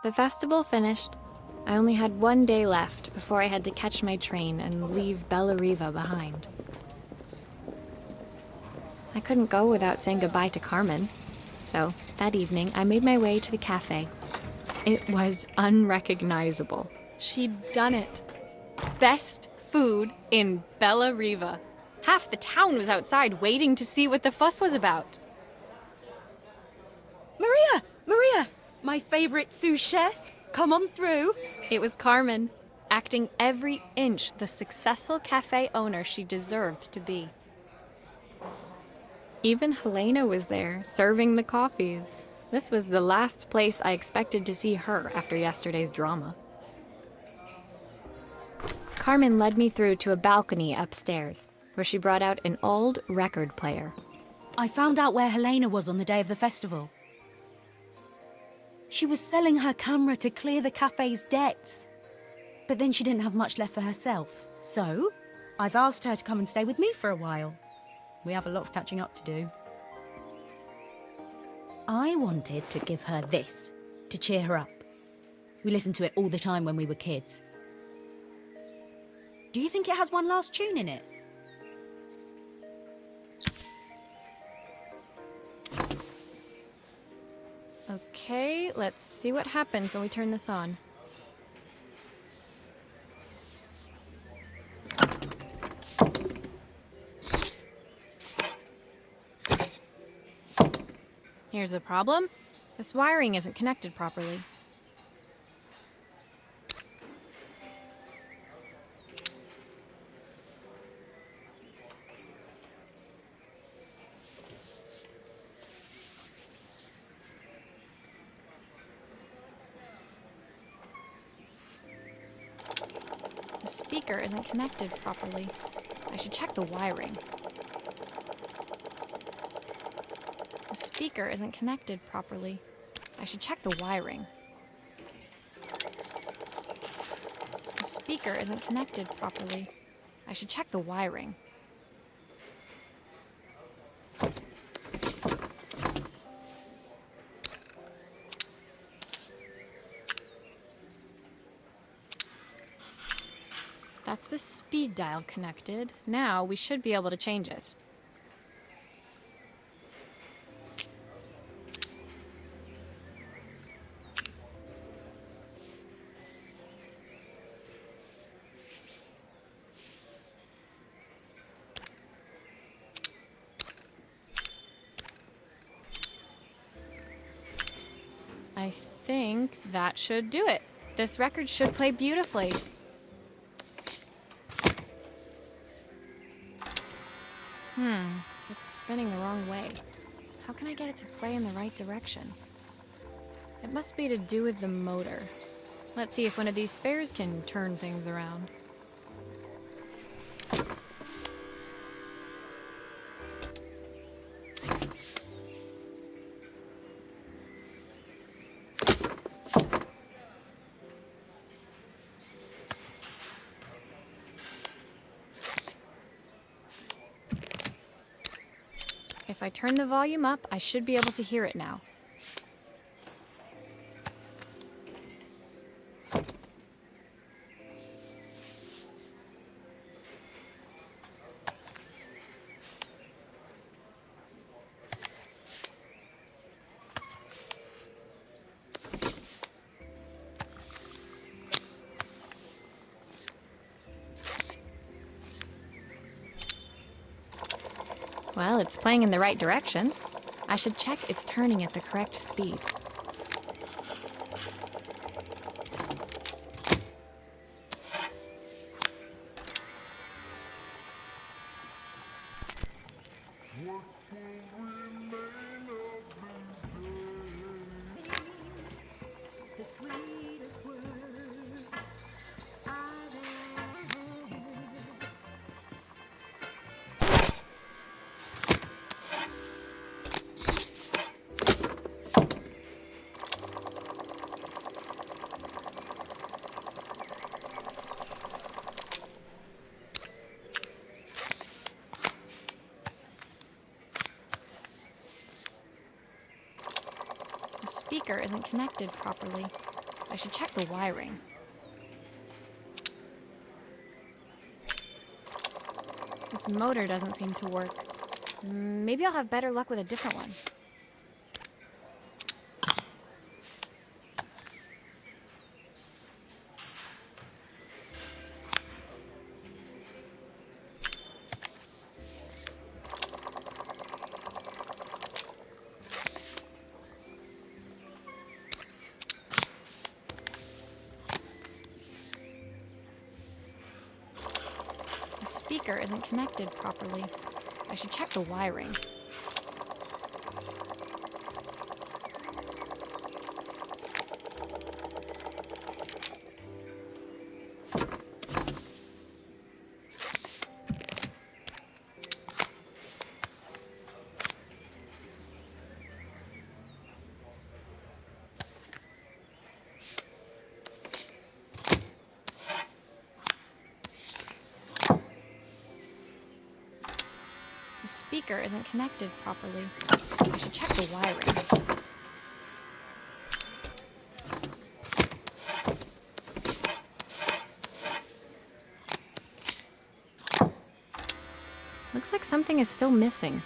The festival finished. I only had one day left before I had to catch my train and leave Bella Riva behind. I couldn't go without saying goodbye to Carmen. So, that evening, I made my way to the cafe. It was unrecognizable. She'd done it. Best food in Bella Riva. Half the town was outside waiting to see what the fuss was about. Maria! My favorite sous chef. Come on through. It was Carmen, acting every inch the successful cafe owner she deserved to be. Even Helena was there, serving the coffees. This was the last place I expected to see her after yesterday's drama. Carmen led me through to a balcony upstairs, where she brought out an old record player. I found out where Helena was on the day of the festival. She was selling her camera to clear the cafe's debts. But then she didn't have much left for herself. So, I've asked her to come and stay with me for a while. We have a lot of catching up to do. I wanted to give her this, to cheer her up. We listened to it all the time when we were kids. Do you think it has one last tune in it? Okay, let's see what happens when we turn this on. Here's the problem. This wiring isn't connected properly. The speaker isn't connected properly. I should check the wiring. The speaker isn't connected properly. I should check the wiring. The speaker isn't connected properly. I should check the wiring. That's the speed dial connected. Now we should be able to change it. I think that should do it. This record should play beautifully. It's spinning the wrong way. How can I get it to play in the right direction? It must be to do with the motor. Let's see if one of these spares can turn things around. If I turn the volume up, I should be able to hear it now. Well, it's playing in the right direction. I should check it's turning at the correct speed. The speaker isn't connected properly. I should check the wiring. This motor doesn't seem to work. Maybe I'll have better luck with a different one. The speaker isn't connected properly. I should check the wiring. The speaker isn't connected properly. I should check the wiring. Looks like something is still missing.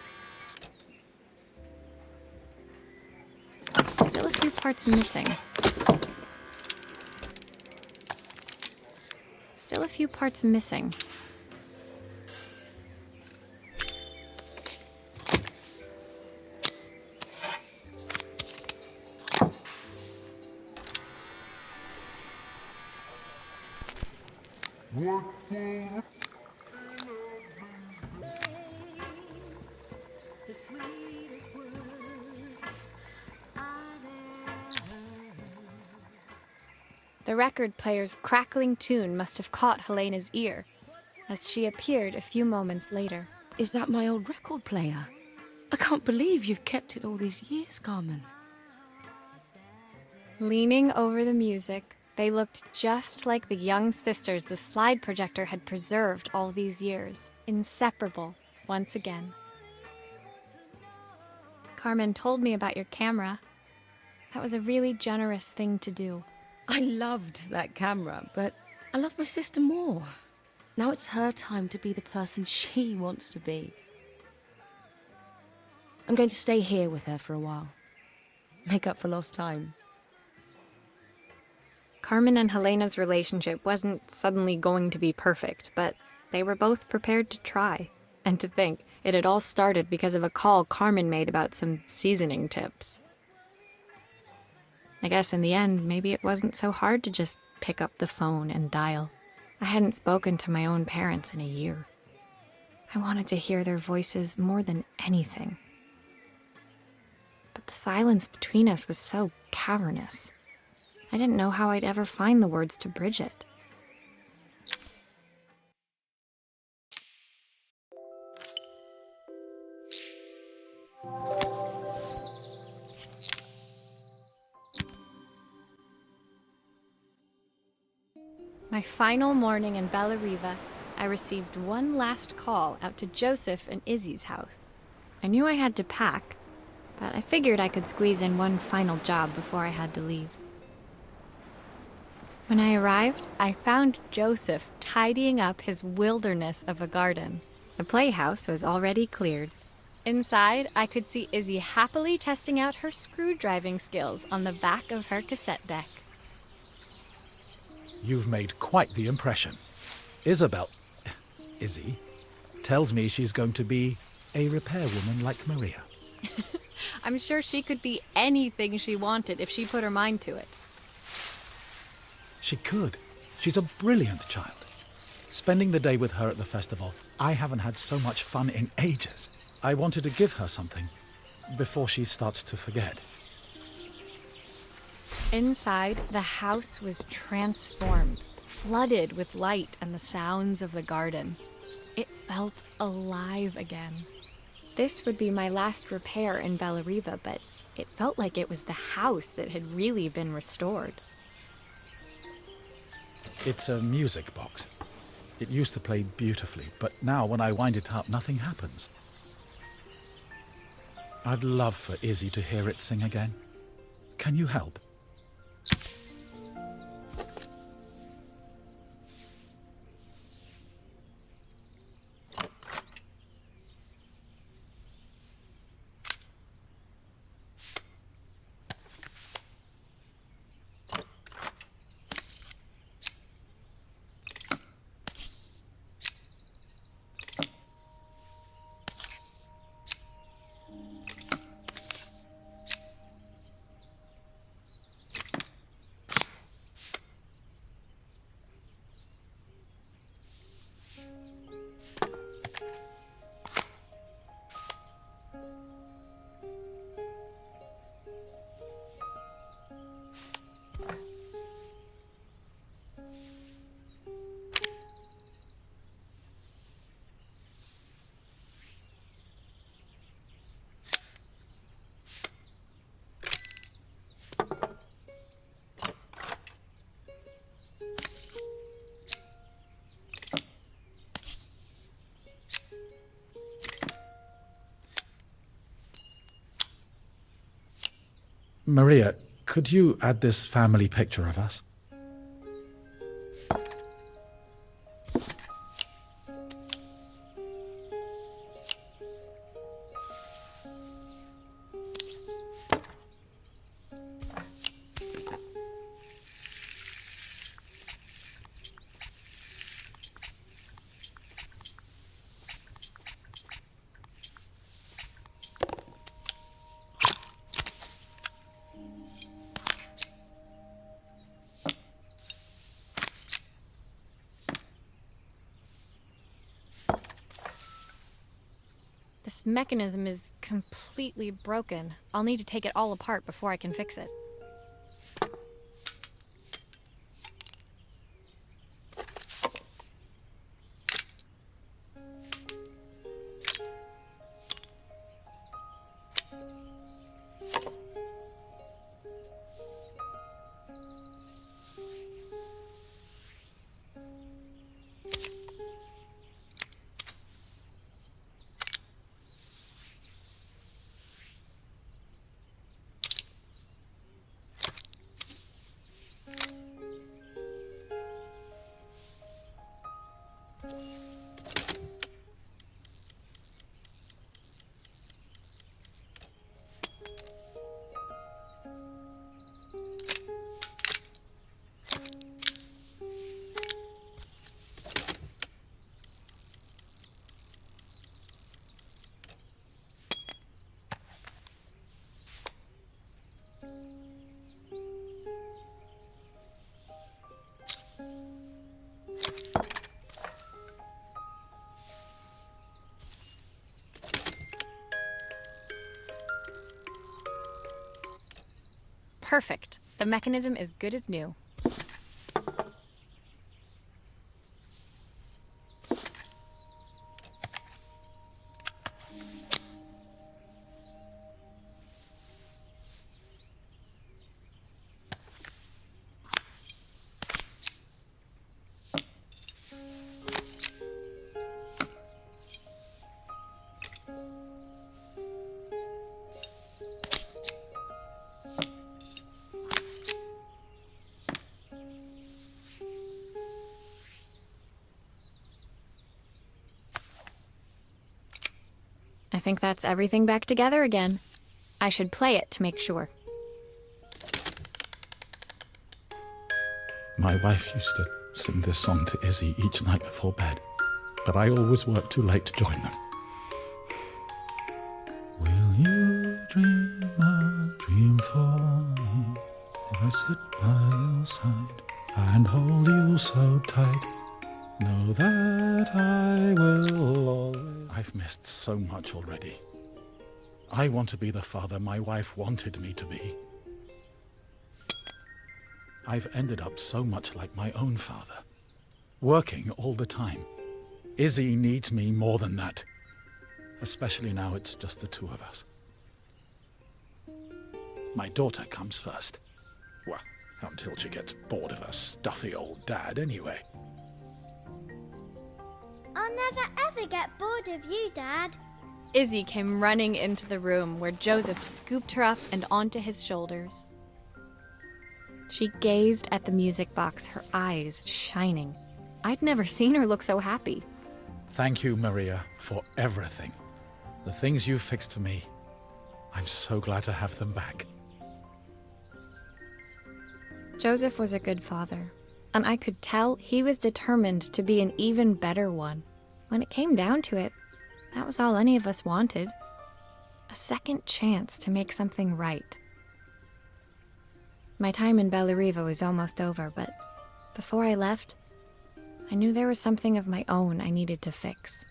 Still a few parts missing. Still a few parts missing. The record player's crackling tune must have caught Helena's ear, as she appeared a few moments later. Is that my old record player? I can't believe you've kept it all these years, Carmen. Leaning over the music, they looked just like the young sisters the slide projector had preserved all these years, inseparable once again. Carmen told me about your camera. That was a really generous thing to do. I loved that camera, but I love my sister more. Now it's her time to be the person she wants to be. I'm going to stay here with her for a while. Make up for lost time. Carmen and Helena's relationship wasn't suddenly going to be perfect, but they were both prepared to try. And to think, it had all started because of a call Carmen made about some seasoning tips. I guess in the end, maybe it wasn't so hard to just pick up the phone and dial. I hadn't spoken to my own parents in a year. I wanted to hear their voices more than anything. But the silence between us was so cavernous. I didn't know how I'd ever find the words to bridge it. My final morning in Bellariva, I received one last call out to Joseph and Izzy's house. I knew I had to pack, but I figured I could squeeze in one final job before I had to leave. When I arrived, I found Joseph tidying up his wilderness of a garden. The playhouse was already cleared. Inside, I could see Izzy happily testing out her screw-driving skills on the back of her cassette deck. You've made quite the impression. Izzy, tells me she's going to be a repairwoman like Maria. I'm sure she could be anything she wanted if she put her mind to it. She could. She's a brilliant child. Spending the day with her at the festival, I haven't had so much fun in ages. I wanted to give her something before she starts to forget. Inside, the house was transformed, flooded with light and the sounds of the garden. It felt alive again. This would be my last repair in Bellariva, but it felt like it was the house that had really been restored. It's a music box. It used to play beautifully, but now when I wind it up, nothing happens. I'd love for Izzy to hear it sing again. Can you help? Maria, could you add this family picture of us? This mechanism is completely broken. I'll need to take it all apart before I can fix it. Perfect. The mechanism is good as new. I think that's everything back together again. I should play it to make sure. My wife used to sing this song to Izzy each night before bed, but I always worked too late to join them. Will you dream a dream for me if I sit by your side and hold you so tight? Know that I will always... I've missed so much already. I want to be the father my wife wanted me to be. I've ended up so much like my own father, working all the time. Izzy needs me more than that, especially now it's just the two of us. My daughter comes first. Well, until she gets bored of her stuffy old dad anyway. I'll never ever get bored of you, Dad. Izzy came running into the room where Joseph scooped her up and onto his shoulders. She gazed at the music box, her eyes shining. I'd never seen her look so happy. Thank you, Maria, for everything. The things you fixed for me. I'm so glad to have them back. Joseph was a good father, and I could tell he was determined to be an even better one. When it came down to it, that was all any of us wanted. A second chance to make something right. My time in Bellariva was almost over, but before I left, I knew there was something of my own I needed to fix.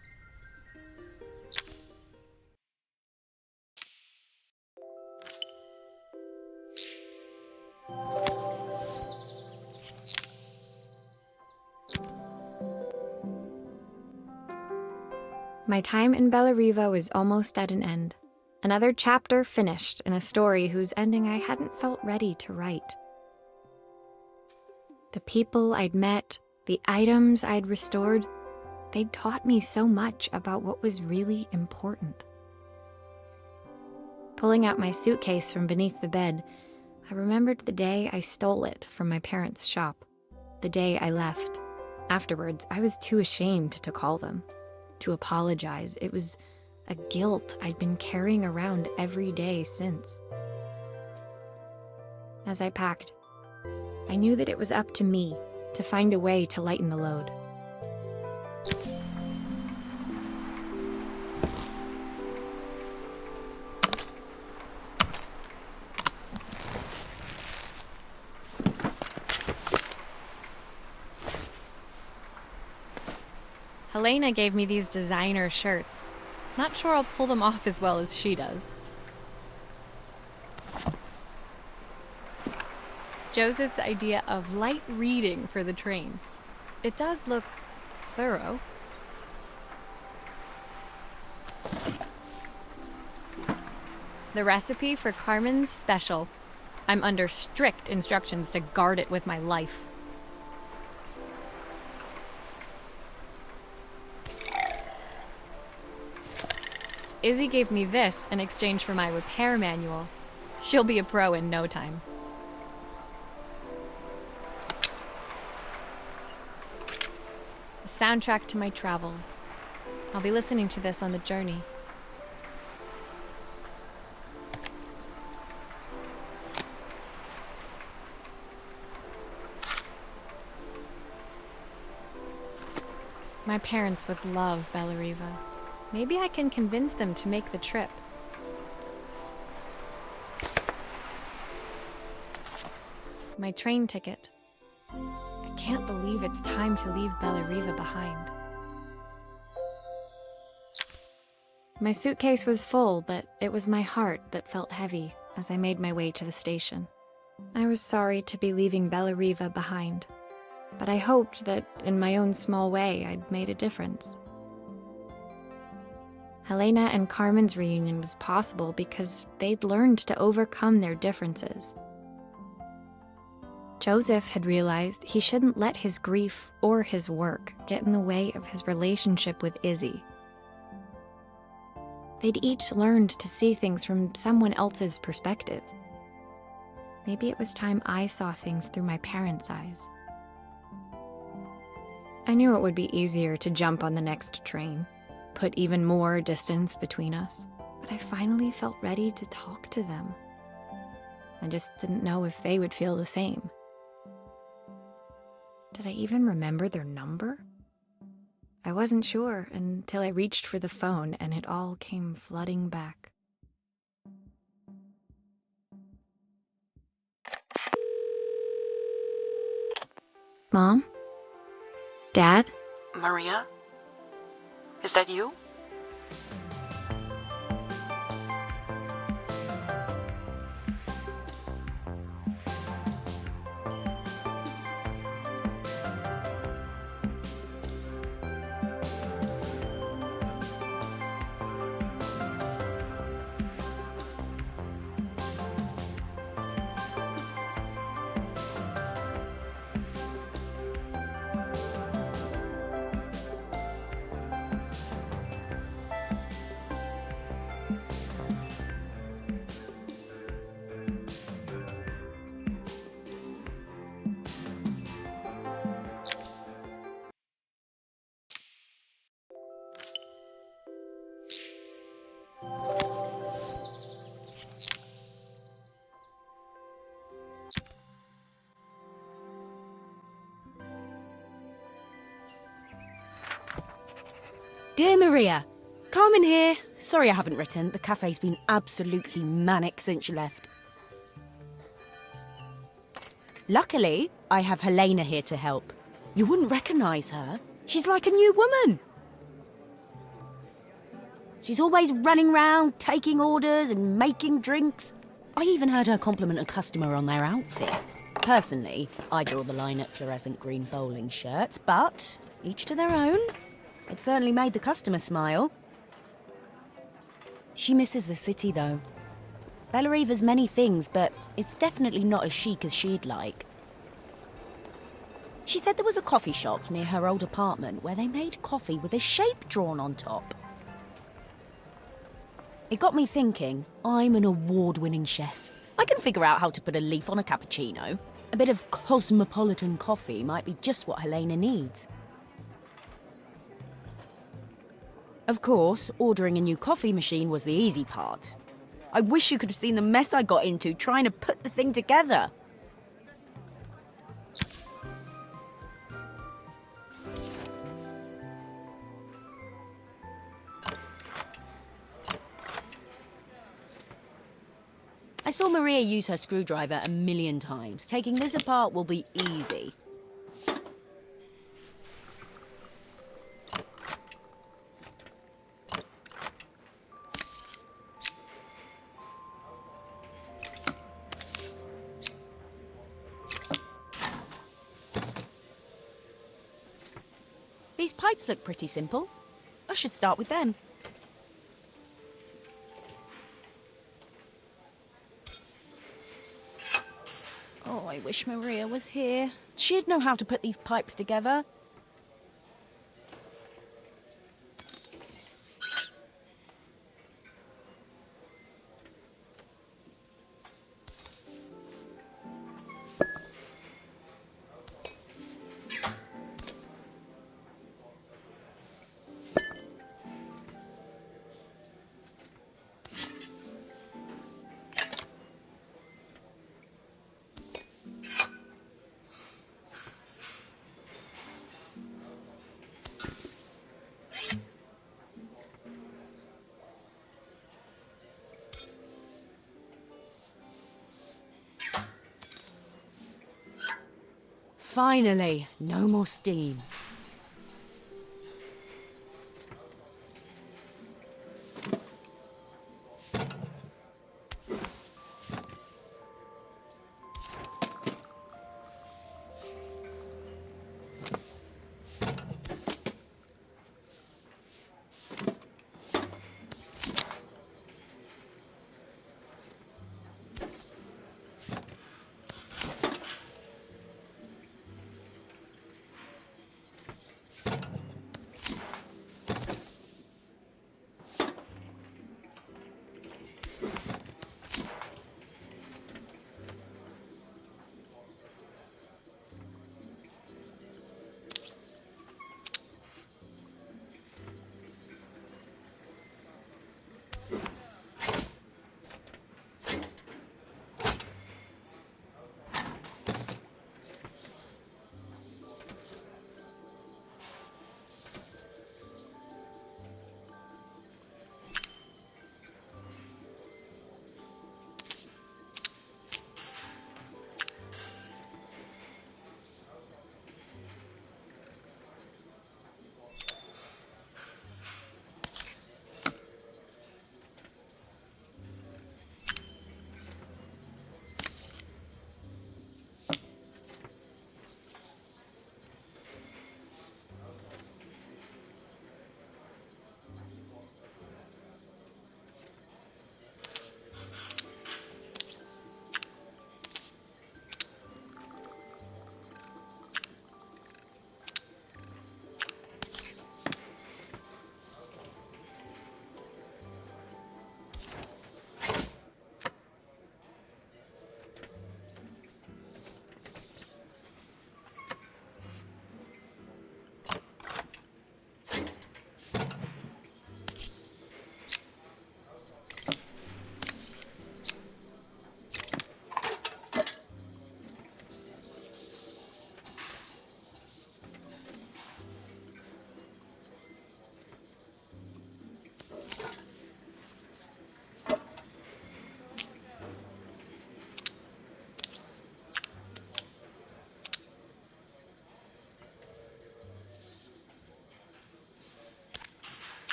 My time in Bellariva was almost at an end. Another chapter finished in a story whose ending I hadn't felt ready to write. The people I'd met, the items I'd restored, they'd taught me so much about what was really important. Pulling out my suitcase from beneath the bed, I remembered the day I stole it from my parents' shop, the day I left. Afterwards, I was too ashamed to call them, to apologize. It was a guilt I'd been carrying around every day since. As I packed, I knew that it was up to me to find a way to lighten the load. Helena gave me these designer shirts. Not sure I'll pull them off as well as she does. Joseph's idea of light reading for the train. It does look thorough. The recipe for Carmen's special. I'm under strict instructions to guard it with my life. Izzy gave me this in exchange for my repair manual. She'll be a pro in no time. The soundtrack to my travels. I'll be listening to this on the journey. My parents would love Bellariva. Maybe I can convince them to make the trip. My train ticket. I can't believe it's time to leave Bellariva behind. My suitcase was full, but it was my heart that felt heavy as I made my way to the station. I was sorry to be leaving Bellariva behind, but I hoped that in my own small way I'd made a difference. Helena and Carmen's reunion was possible because they'd learned to overcome their differences. Joseph had realized he shouldn't let his grief or his work get in the way of his relationship with Izzy. They'd each learned to see things from someone else's perspective. Maybe it was time I saw things through my parents' eyes. I knew it would be easier to jump on the next train, put even more distance between us, but I finally felt ready to talk to them. I just didn't know if they would feel the same. Did I even remember their number? I wasn't sure until I reached for the phone and it all came flooding back. Mom? Dad? Maria? Is that you? Dear Maria, Carmen here. Sorry I haven't written. The cafe's been absolutely manic since you left. Luckily, I have Helena here to help. You wouldn't recognise her. She's like a new woman. She's always running round, taking orders and making drinks. I even heard her compliment a customer on their outfit. Personally, I draw the line at fluorescent green bowling shirts, but each to their own. It certainly made the customer smile. She misses the city, though. Bellariva's many things, but it's definitely not as chic as she'd like. She said there was a coffee shop near her old apartment where they made coffee with a shape drawn on top. It got me thinking, I'm an award-winning chef. I can figure out how to put a leaf on a cappuccino. A bit of cosmopolitan coffee might be just what Helena needs. Of course, ordering a new coffee machine was the easy part. I wish you could have seen the mess I got into trying to put the thing together. I saw Maria use her screwdriver a million times. Taking this apart will be easy. These pipes look pretty simple. I should start with them. Oh, I wish Maria was here. She'd know how to put these pipes together. Finally, no more steam.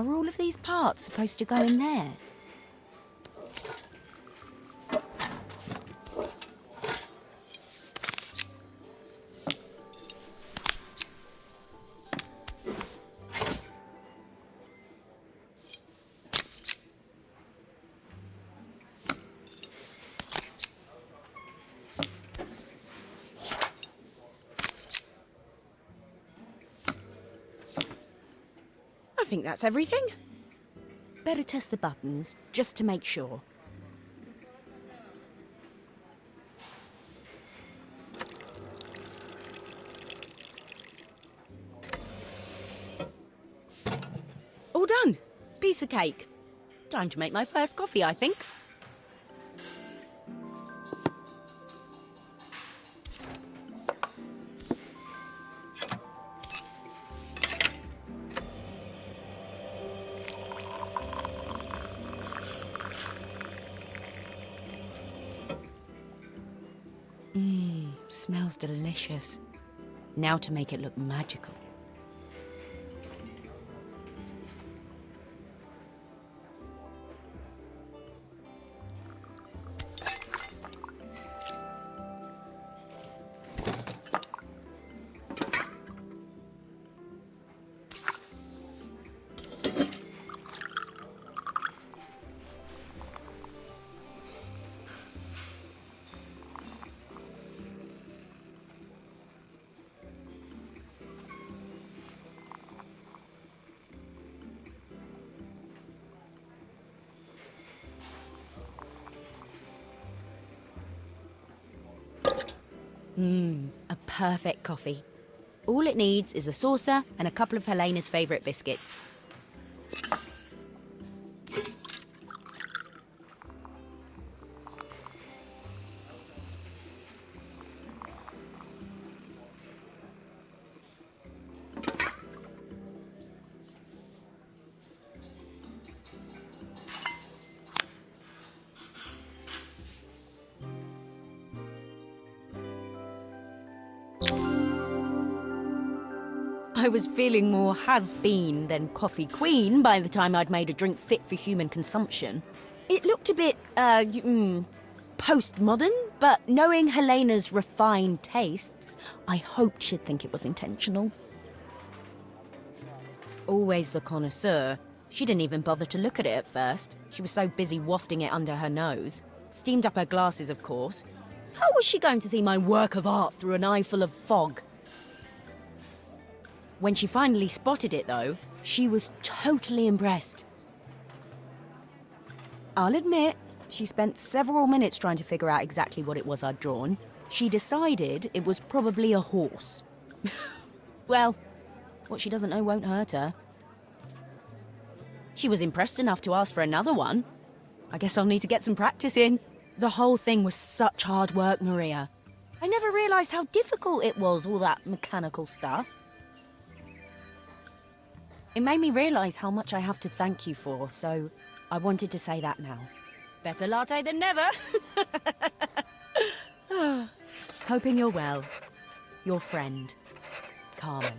Are all of these parts supposed to go in there? I think that's everything. Better test the buttons, just to make sure. All done. Piece of cake. Time to make my first coffee, I think. Smells delicious. Now to make it look magical. A perfect coffee. All it needs is a saucer and a couple of Helena's favourite biscuits. I was feeling more has-been than coffee queen by the time I'd made a drink fit for human consumption. It looked a bit, postmodern, but knowing Helena's refined tastes, I hoped she'd think it was intentional. Always the connoisseur, she didn't even bother to look at it at first. She was so busy wafting it under her nose. Steamed up her glasses, of course. How was she going to see my work of art through an eye full of fog? When she finally spotted it, though, she was totally impressed. I'll admit, she spent several minutes trying to figure out exactly what it was I'd drawn. She decided it was probably a horse. Well, what she doesn't know won't hurt her. She was impressed enough to ask for another one. I guess I'll need to get some practice in. The whole thing was such hard work, Maria. I never realised how difficult it was, all that mechanical stuff. It made me realise how much I have to thank you for, so I wanted to say that now. Better latte than never! Hoping you're well. Your friend, Carmen.